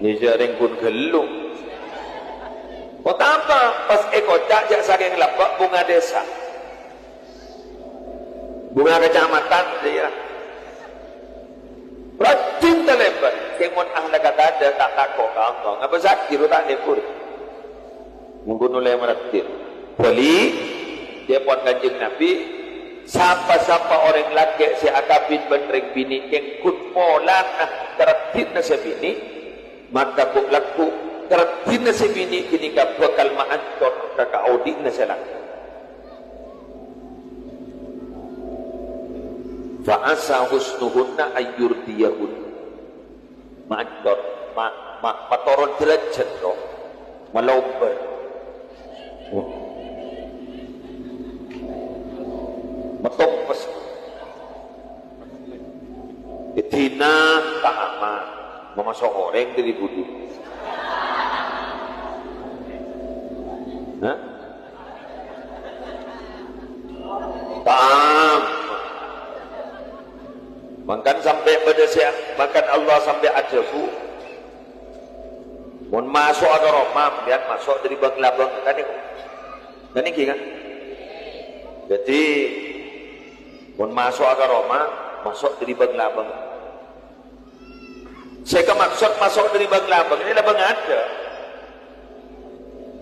Ni jaring pun gelung. Kau apa? Pas kocak jak saking lepak bunga desa. Bunga kecamatan dia. Rajin terlebat. Kemon ahla kata ada tak takut kau Allah. Ngapa sakit tak lepur. Mungkin oleh meratir. Beli dia pun kanjeng Nabi. Siapa-siapa orang laki si akabin benring bini yang kun molan tertib na sa bini mata kuk laku tertib na sa bini kini ka bakal maantor kakaudi na sa laku fa'asa husnuhunna ayyurdiyahun maantor matoron derajat no malaubar matopos itina ta'ama memasok orang dari budu ta'am makan sampai pada siang makan Allah sampai ajabu mun masuk ada romam lihat masuk dari bang-labang kan ini kan jadi mun masuk agak Roma, masuk dari Banglabang. Saya ke maksud masuk dari Banglabang, ini labang ada.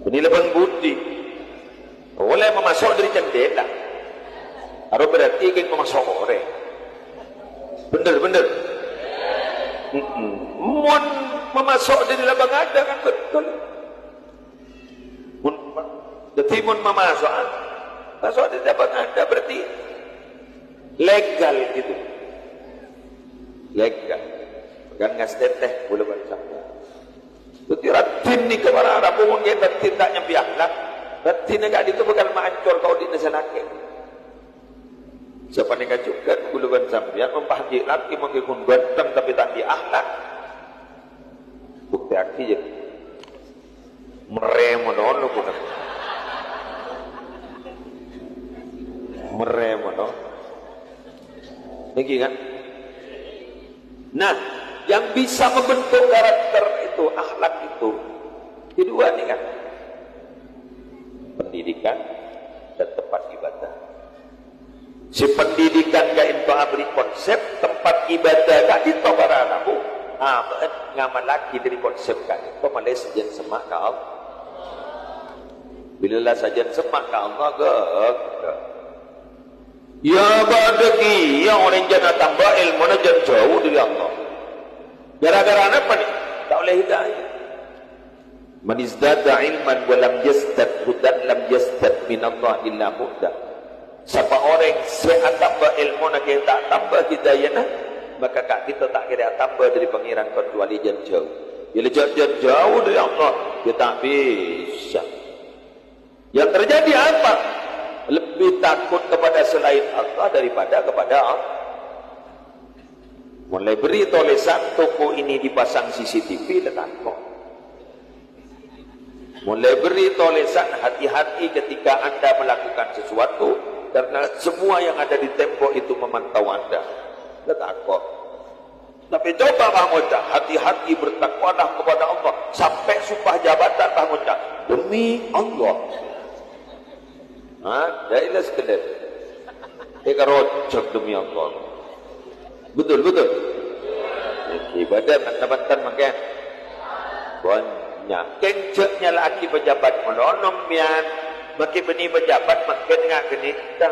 Ini labang budi. Boleh memasuk dari jendela. Harus berarti ingin memasuk orang. Bener. Mun memasuk dari labang ada kan betul. Jadi mun memasuk dari labang ada berarti legal gitu, legal kan ngasih teh boleh baca itu ratin ni kemana rabu mungkin ratin tak nyampi akhlak ratin agak itu bakal mancur kau di nasi laki siapa ni kacukan buluan sambian mempahji laki mengikun ganteng tapi tak di akhlak bukti aki je meremono bukan meremono lagi kan? Nah, yang bisa membentuk karakter itu, akhlak itu, kedua nih kan, pendidikan dan tempat ibadah. Si pendidikan gak itu beri konsep, tempat ibadah gak itu para anakku. Ngamal lagi dari konsep gak itu malah sejen semak kau. Bila lah sejen semak kau gak. Ya badaki yang orang jana tambah ilmu jangan jauh dari Allah. Gara-gara apa nih? Tak boleh hidayah. Man izdada ilman wa lam yazdad hudan lam yazdad min Allah illa huda. Siapa orang sehat tambah ilmu nak kita tak tambah hidayah nah, maka kita tak kira tambah dari pangeran kecuali jangan jauh. Bila jangan jauh dari Allah, kita tak bisa. Yang terjadi apa? Lebih takut kepada selain Allah daripada kepada Allah. Mulai beri tulisan toko ini dipasang CCTV dan takut. Mulai beri tulisan hati-hati ketika anda melakukan sesuatu karena semua yang ada di tembok itu memantau anda. Dan takut. Tapi coba Bang Moja, hati-hati bertakwalah kepada Allah sampai sumpah jabatan Bang Moja demi Allah. Dah ilah sekedar eka rojok demi Allah. Betul ibadah mantan makan banyak kencetnya laki pejabat menolong mian makin benih pejabat makin ngak kena